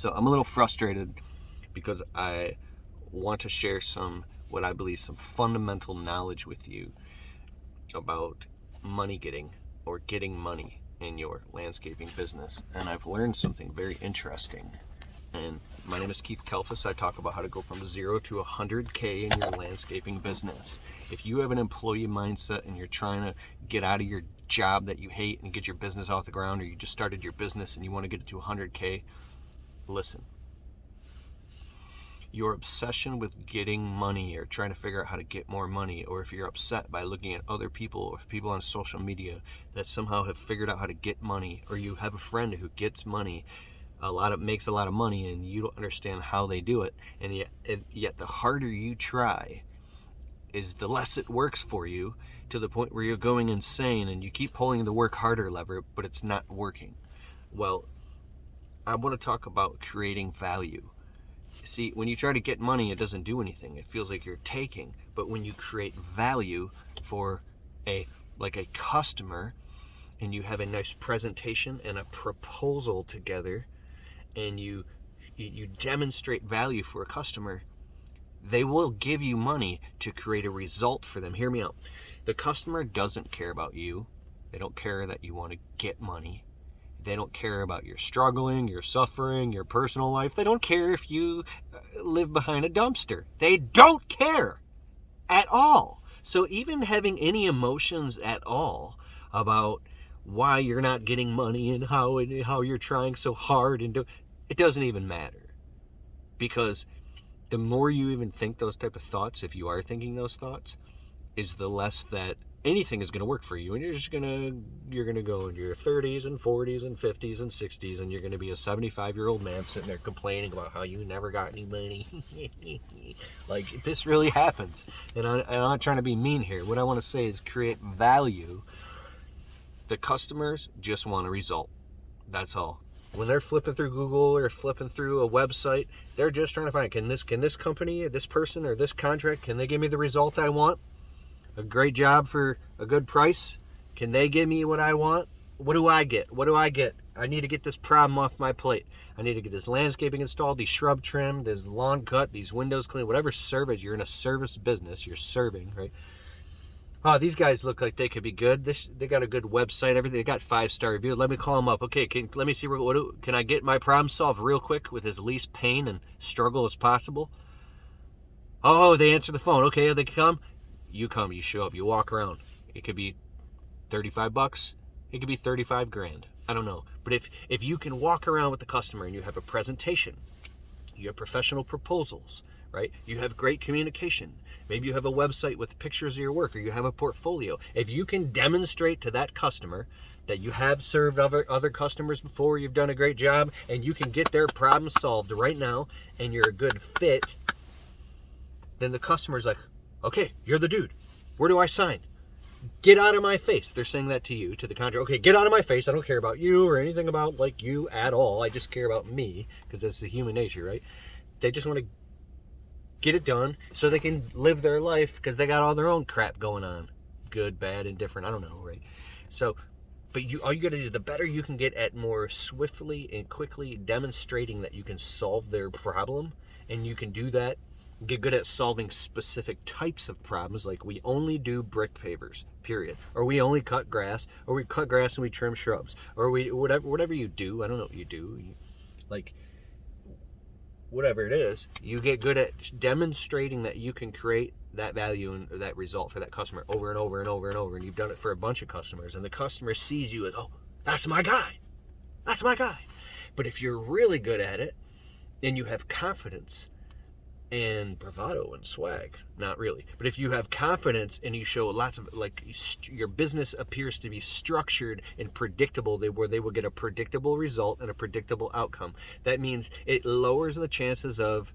So I'm a little frustrated because I want to share what I believe some fundamental knowledge with you about money getting or getting money in your landscaping business. And I've learned something very interesting. And my name is Keith Kalfas. I talk about how to go from 0 to 100K in your landscaping business. If you have an employee mindset and you're trying to get out of your job that you hate and get your business off the ground, or you just started your business and you want to get it to 100K, listen. Your obsession with getting money or trying to figure out how to get more money, or if you're upset by looking at other people or people on social media that somehow have figured out how to get money, or you have a friend who gets money, makes a lot of money, and you don't understand how they do it, and yet the harder you try is the less it works for you, to the point where you're going insane and you keep pulling the work harder lever, but it's not working. Well, I want to talk about creating value. See, when you try to get money, it doesn't do anything. It feels like you're taking. But when you create value for a customer, and you have a nice presentation and a proposal together, and you demonstrate value for a customer, they will give you money to create a result for them. Hear me out. The customer doesn't care about you. They don't care that you want to get money. They don't care about your struggling, your suffering, your personal life. They don't care if you live behind a dumpster. They don't care at all. So even having any emotions at all about why you're not getting money and how you're trying so hard, it doesn't even matter. Because the more you even think those type of thoughts, if you are thinking those thoughts, is the less that anything is going to work for you. And you're going to go into your 30s and 40s and 50s and 60s, and you're going to be a 75-year-old man sitting there complaining about how you never got any money. Like, this really happens. And I'm not trying to be mean here. What I want to say is create value. The customers just want a result. That's all. When they're flipping through Google or flipping through a website, they're just trying to find, can this company, this person, or this contract, can they give me the result I want? A great job for a good price? Can they give me what I want? What do I get? I need to get this problem off my plate. I need to get this landscaping installed, these shrub trimmed, this lawn cut, these windows cleaned, whatever service. You're in a service business, you're serving, right? Oh, these guys look like they could be good. They got a good website, everything. They got 5-star reviews. Let me call them up. Okay, let me see. Can I get my problem solved real quick with as least pain and struggle as possible? Oh, they answer the phone. Okay, they come. You come, you show up, you walk around. It could be $35. It could be 35 grand. I don't know. But if you can walk around with the customer and you have a presentation, you have professional proposals, right? You have great communication. Maybe you have a website with pictures of your work, or you have a portfolio. If you can demonstrate to that customer that you have served other customers before, you've done a great job, and you can get their problem solved right now, and you're a good fit, then the customer's like, okay, you're the dude. Where do I sign? Get out of my face. They're saying that to you, to the contrary. Okay, get out of my face. I don't care about you or anything about like you at all. I just care about me, because that's the human nature, right? They just want to get it done so they can live their life, because they got all their own crap going on. Good, bad, indifferent, I don't know, right? So, but all you got to do, the better you can get at more swiftly and quickly demonstrating that you can solve their problem, and you can do that, get good at solving specific types of problems, like we only do brick pavers, period, or we only cut grass, or we cut grass and we trim shrubs, or we whatever you do. I don't know what you do, whatever it is, you get good at demonstrating that you can create that value and that result for that customer over and over and over and over, and you've done it for a bunch of customers, and the customer sees you as, oh, that's my guy. But if you're really good at it and you have confidence and bravado and swag, not really, but if you have confidence and you show lots of, your business appears to be structured and predictable, where they will get a predictable result and a predictable outcome. That means it lowers the chances of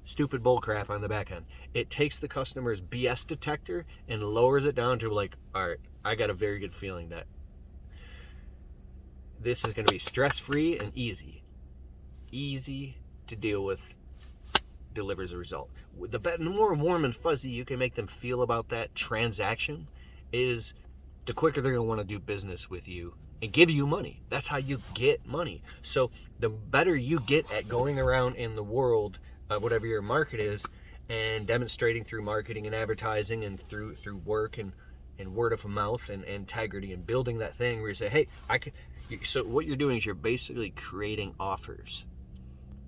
stupid bullcrap on the back end. It takes the customer's BS detector and lowers it down to all right, I got a very good feeling that this is going to be stress-free and easy to deal with, delivers a result. The more warm and fuzzy you can make them feel about that transaction, is the quicker they're going to want to do business with you and give you money. That's how you get money. So the better you get at going around in the world, whatever your market is, and demonstrating through marketing and advertising and through work and word of mouth and integrity and building that thing where you say, hey, I can. So what you're doing is you're basically creating offers.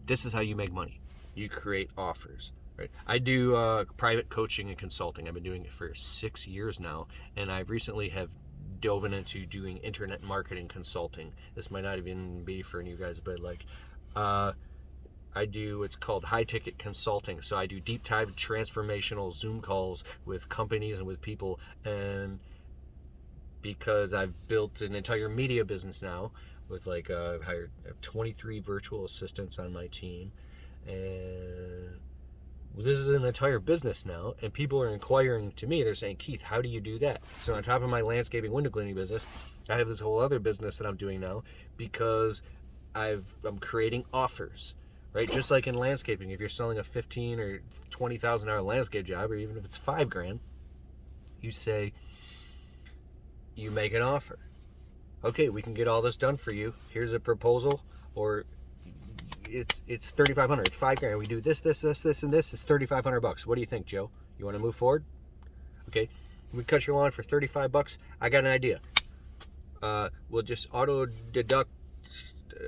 This is how you make money. You create offers. Right. I do private coaching and consulting. I've been doing it for 6 years now, and I recently have dove into doing internet marketing consulting. This might not even be for you guys, but like I do, it's called high ticket consulting. So I do deep dive transformational Zoom calls with companies and with people, and because I've built an entire media business now with like I've hired 23 virtual assistants on my team, and this is an entire business now, and people are inquiring to me. They're saying, Keith, how do you do that? So on top of my landscaping window cleaning business, I have this whole other business that I'm doing now because I'm creating offers, right? Just like in landscaping, if you're selling a $15,000 or $20,000 landscape job, or even if it's $5,000, you say, you make an offer. Okay, we can get all this done for you. Here's a proposal, or it's $3,500. It's $5,000. We do this, and this. It's $3,500. What do you think, Joe? You want to move forward? Okay, we cut your lawn for $35. I got an idea. We'll just auto deduct,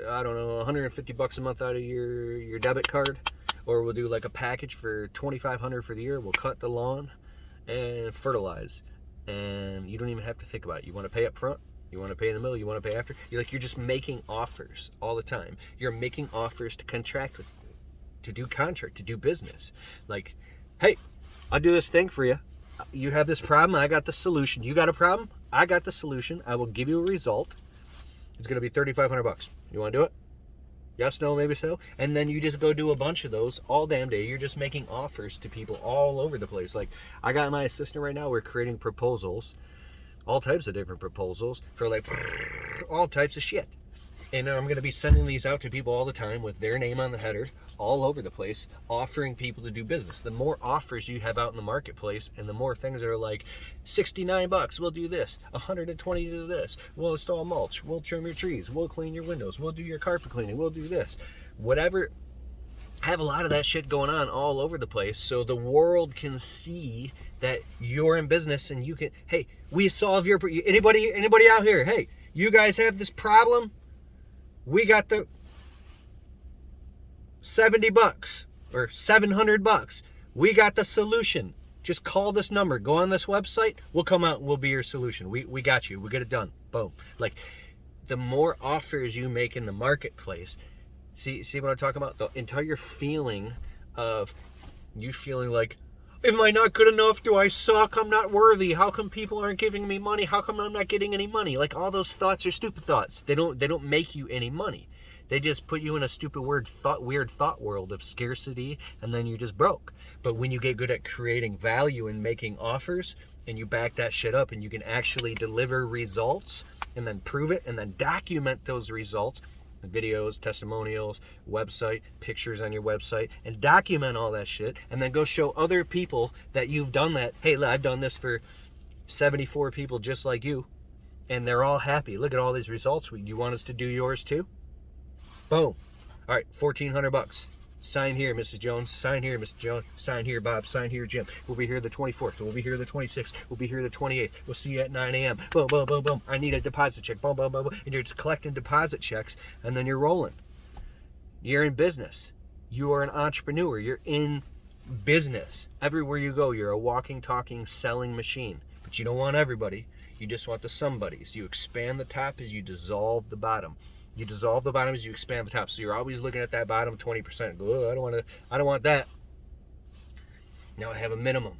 I don't know, $150 a month out of your debit card, or we'll do like a package for $2,500 for the year. We'll cut the lawn and fertilize, and you don't even have to think about it. You want to pay up front? You want to pay in the middle? You want to pay after? You're just making offers all the time. You're making offers to contract with, to do business. Like, hey, I'll do this thing for you. You have this problem, I got the solution. You got a problem, I got the solution. I will give you a result. It's going to be $3,500. You want to do it? Yes, no, maybe so. And then you just go do a bunch of those all damn day. You're just making offers to people all over the place. Like, I got my assistant right now. We're creating proposals, all types of different proposals for like all types of shit. And I'm going to be sending these out to people all the time with their name on the header all over the place, offering people to do business. The more offers you have out in the marketplace, and the more things that are like $69, we'll do this, $120 to do this, we'll install mulch, we'll trim your trees, we'll clean your windows, we'll do your carpet cleaning, we'll do this. Whatever. Have a lot of that shit going on all over the place, so the world can see that you're in business, and you can, hey, we solve your, anybody out here, hey, you guys have this problem, we got the $70 or $700. We got the solution. Just call this number, go on this website, we'll come out and we'll be your solution. We got you, we get it done. Boom. Like, the more offers you make in the marketplace, see what I'm talking about? The entire feeling of you feeling like, am I not good enough? Do I suck? I'm not worthy. How come people aren't giving me money? How come I'm not getting any money? Like, all those thoughts are stupid thoughts. They don't make you any money. They just put you in a stupid weird thought world of scarcity, and then you're just broke. But when you get good at creating value and making offers, and you back that shit up, and you can actually deliver results, and then prove it, and then document those results, videos, testimonials, website, pictures on your website, and document all that shit, and then go show other people that you've done that. Hey, I've done this for 74 people just like you, and they're all happy. Look at all these results. You want us to do yours too? Boom. All right, $1,400. Sign here, Mrs. Jones. Sign here, Mr. Jones. Sign here, Bob. Sign here, Jim. We'll be here the 24th. We'll be here the 26th. We'll be here the 28th. We'll see you at 9 a.m. Boom, boom, boom, boom. I need a deposit check. Boom, boom, boom, boom. And you're just collecting deposit checks, and then you're rolling. You're in business. You are an entrepreneur. You're in business. Everywhere you go, you're a walking, talking, selling machine. But you don't want everybody. You just want the somebodies. You expand the top as you dissolve the bottom. You dissolve the bottom as you expand the top. So you're always looking at that bottom 20%. Go, oh, I don't want that. Now I have a minimum.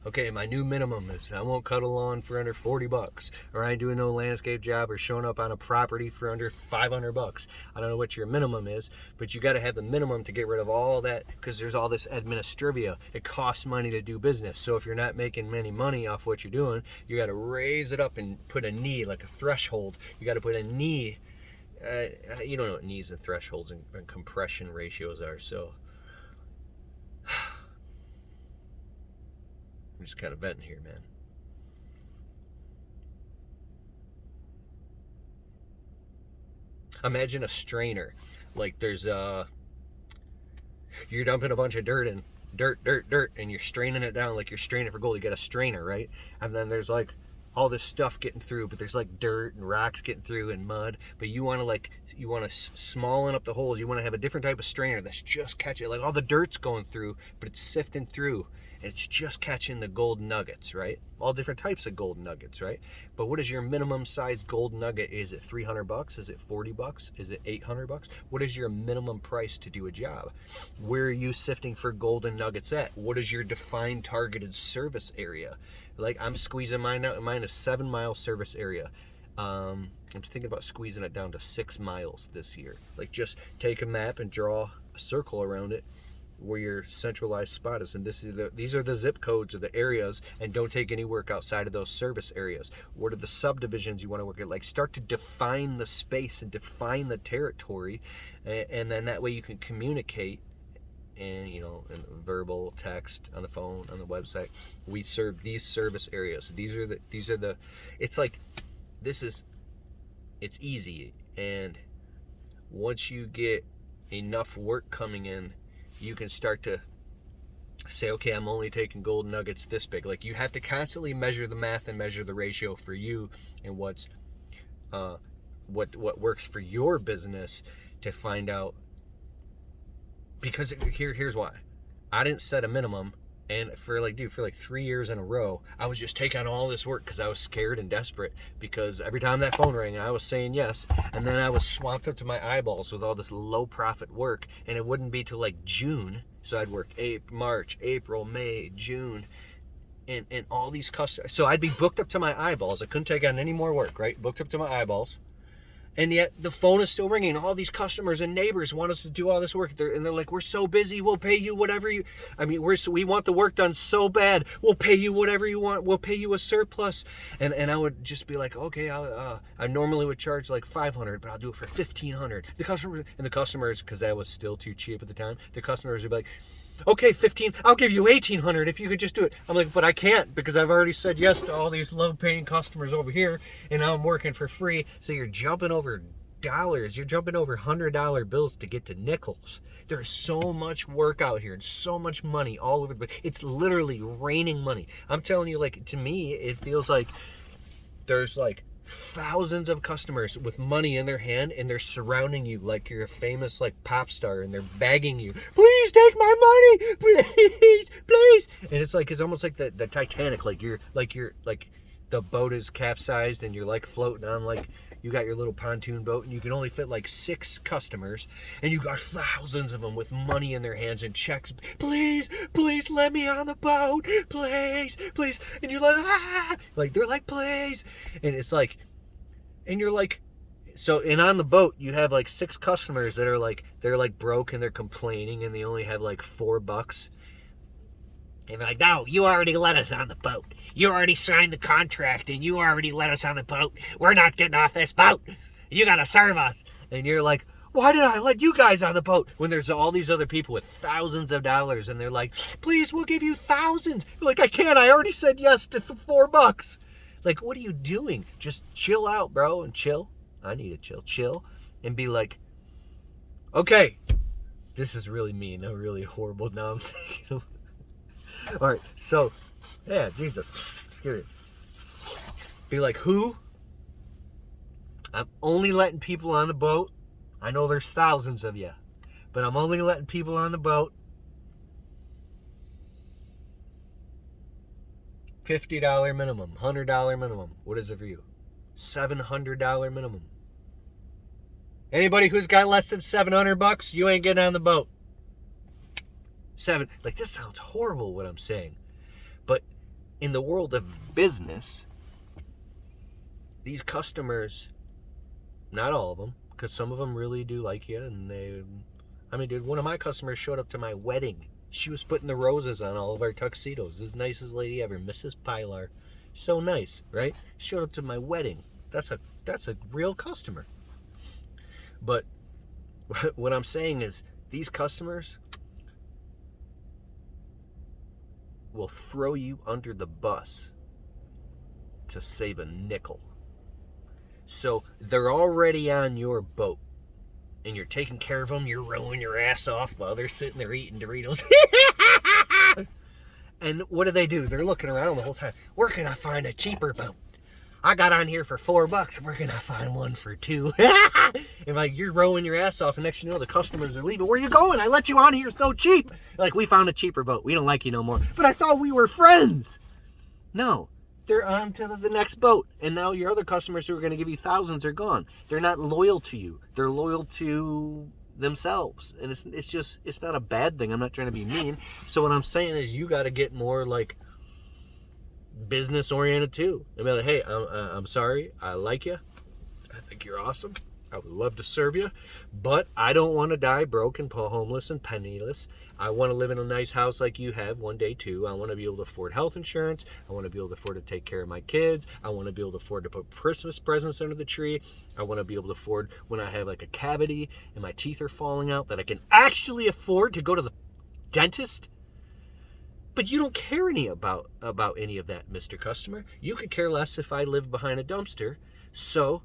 Okay, my new minimum is I won't cut a lawn for under $40, or I ain't doing no landscape job or showing up on a property for under $500. I don't know what your minimum is, but you got to have the minimum to get rid of all that, because there's all this administrivia. It costs money to do business. So if you're not making any money off what you're doing, you got to raise it up and put a knee, like a threshold. You got to put a knee. You don't know what knees and thresholds and compression ratios are, so I'm just kind of venting here, man. Imagine a strainer. Like there's you're dumping a bunch of dirt in, dirt, and you're straining it down like you're straining for gold. You got a strainer, right? And then there's like all this stuff getting through, but there's like dirt and rocks getting through and mud. But you want to smallen up the holes. You want to have a different type of strainer that's just catching, like all the dirt's going through, but it's sifting through. And it's just catching the gold nuggets, right? All different types of gold nuggets, right? But what is your minimum size gold nugget? Is it $300? Is it $40? Is it $800? What is your minimum price to do a job? Where are you sifting for golden nuggets at? What is your defined targeted service area? Like I'm squeezing mine out. Mine is 7-mile service area. I'm thinking about squeezing it down to 6 miles this year. Like just take a map and draw a circle around it where your centralized spot is, and these are the zip codes of the areas, and don't take any work outside of those service areas. What are the subdivisions you want to work at? Like start to define the space and define the territory, and then that way you can communicate, and in verbal, text, on the phone, on the website. We serve these service areas. These are the it's like it's easy, and once you get enough work coming in, you can start to say, okay, I'm only taking gold nuggets this big. Like you have to constantly measure the math and measure the ratio for you and what works for your business to find out. Because here's why. I didn't set a minimum, and for 3 years in a row, I was just taking on all this work because I was scared and desperate, because every time that phone rang, I was saying yes, and then I was swamped up to my eyeballs with all this low profit work, and it wouldn't be till like June, so I'd work March, April, May, June, and all these customers. So I'd be booked up to my eyeballs. I couldn't take on any more work, right? Booked up to my eyeballs. And yet the phone is still ringing. All these customers and neighbors want us to do all this work. They're like, we're so busy. We'll pay you whatever you. We want the work done so bad. We'll pay you whatever you want. We'll pay you a surplus. And I would just be like, okay, I normally would charge like $500, but I'll do it for $1,500. The customers, because that was still too cheap at the time. The customers would be like, okay, 15, I'll give you 1,800 if you could just do it. I'm like, but I can't, because I've already said yes to all these low-paying customers over here, and now I'm working for free. So you're jumping over dollars. You're jumping over $100 bills to get to nickels. There's so much work out here and so much money all over the place. It's literally raining money. I'm telling you, like, to me, it feels like there's like thousands of customers with money in their hand, and they're surrounding you like you're a famous like pop star, and they're begging you, please take my money, please. And it's almost like the Titanic. Like you're the boat is capsized, and you're like floating on, like you got your little pontoon boat, and you can only fit like 6 customers, and you got thousands of them with money in their hands and checks. Please let me on the boat, please. And you're like they're like, please. And it's like, and you're like, so, and on the boat you have like 6 customers that are like, they're like broke and they're complaining, and they only have like $4. And they're like, no, you already let us on the boat. You already signed the contract, and you already let us on the boat. We're not getting off this boat. You gotta serve us. And you're like, why did I let you guys on the boat? When there's all these other people with thousands of dollars, and they're like, please, we'll give you thousands. You're like, I can't. I already said yes to $4. Like, what are you doing? Just chill out, bro, and chill. I need to chill, and be like, okay, this is really mean. I'm really horrible. Now I'm thinking. All right, so, yeah, Jesus, scary. Be like, who? I'm only letting people on the boat. I know there's thousands of you, but I'm only letting people on the boat. $50 minimum, $100 minimum. What is it for you? $700 minimum. Anybody who's got less than $700, you ain't getting on the boat. Like, this sounds horrible what I'm saying, but in the world of business, these customers, not all of them, because some of them really do like you, and dude, one of my customers showed up to my wedding. She was putting the roses on all of our tuxedos. This is the nicest lady ever, Mrs. Pilar. So nice, right? Showed up to my wedding. That's a real customer. But what I'm saying is, these customers will throw you under the bus to save a nickel. So they're already on your boat. and you're taking care of them, you're rowing your ass off while they're sitting there eating Doritos. And what do? They're looking around the whole time. Where can I find a cheaper boat? I got on here for $4. Where can I find one for $2? And like, you're rowing your ass off, and next you know, the customers are leaving. Where are you going? I let you on here so cheap. Like, we found a cheaper boat. We don't like you no more. But I thought we were friends. No, they're on to the next boat. And now your other customers who are going to give you thousands are gone. They're not loyal to you. They're loyal to themselves. And it's not a bad thing. I'm not trying to be mean. So what I'm saying is, you got to get more like business oriented too. I mean, like, hey, I'm sorry, I like you, I think you're awesome, I would love to serve you, but I don't want to die broke and homeless and penniless. I want to live in a nice house like you have one day too. I want to be able to afford health insurance. I want to be able to afford to take care of my kids. I want to be able to afford to put Christmas presents under the tree. I want to be able to afford, when I have like a cavity and my teeth are falling out, that I can actually afford to go to the dentist. But you don't care about any of that, Mr. Customer. You could care less if I live behind a dumpster. So,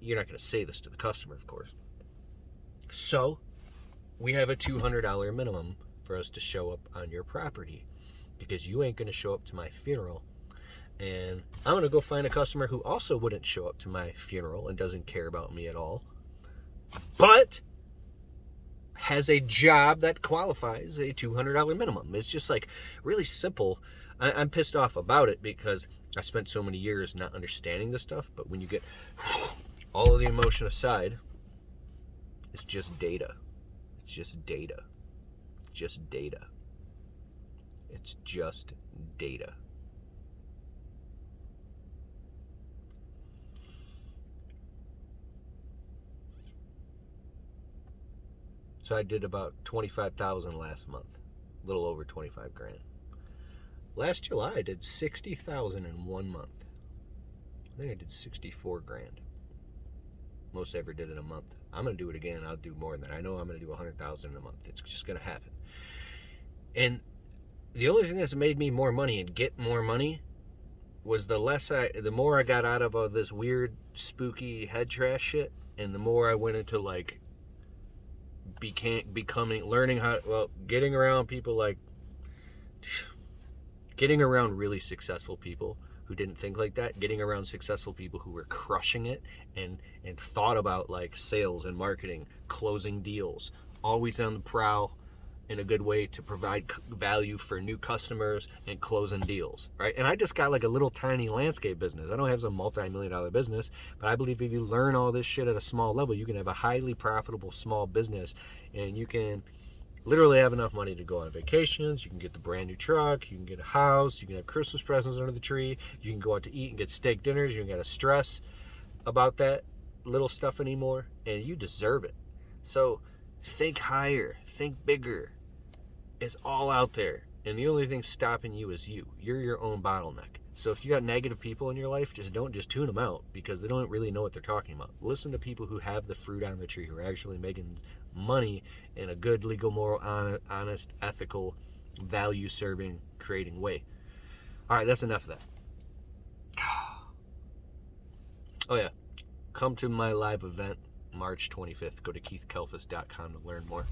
you're not going to say this to the customer, of course. So, we have a $200 minimum for us to show up on your property, because you ain't going to show up to my funeral. And I'm going to go find a customer who also wouldn't show up to my funeral and doesn't care about me at all, but has a job that qualifies a $200 minimum. It's just like really simple. I'm pissed off about it because I spent so many years not understanding this stuff. But when you get all of the emotion aside, it's just data. It's just data. It's just data. It's just data. So I did about 25,000 last month, a little over 25 grand. Last July I did 60,000 in 1 month. I think I did 64 grand. Most I ever did in a month. I'm gonna do it again. I'll do more than that. I know I'm gonna do 100,000 in a month. It's just gonna happen. And the only thing that's made me more money and get more money was the more I got out of this weird, spooky head trash shit, and the more I went into like learning how, getting around people, like getting around really successful people who didn't think like that, getting around successful people who were crushing it and thought about like sales and marketing, closing deals, always on the prowl in a good way to provide value for new customers and closing deals, right? And I just got like a little tiny landscape business. I don't have some multi-million-dollar business, but I believe if you learn all this shit at a small level, you can have a highly profitable small business, and you can literally have enough money to go on vacations. You can get the brand new truck. You can get a house. You can have Christmas presents under the tree. You can go out to eat and get steak dinners. You don't got to stress about that little stuff anymore, and you deserve it. So think higher, think bigger. It's all out there, and the only thing stopping you is you. You're your own bottleneck. So if you got negative people in your life, don't tune them out, because they don't really know what they're talking about. Listen to people who have the fruit on the tree, who are actually making money in a good, legal, moral, honest, ethical, value-serving, creating way. All right, that's enough of that. Oh yeah, come to my live event March 25th. Go to keithkalfas.com to learn more.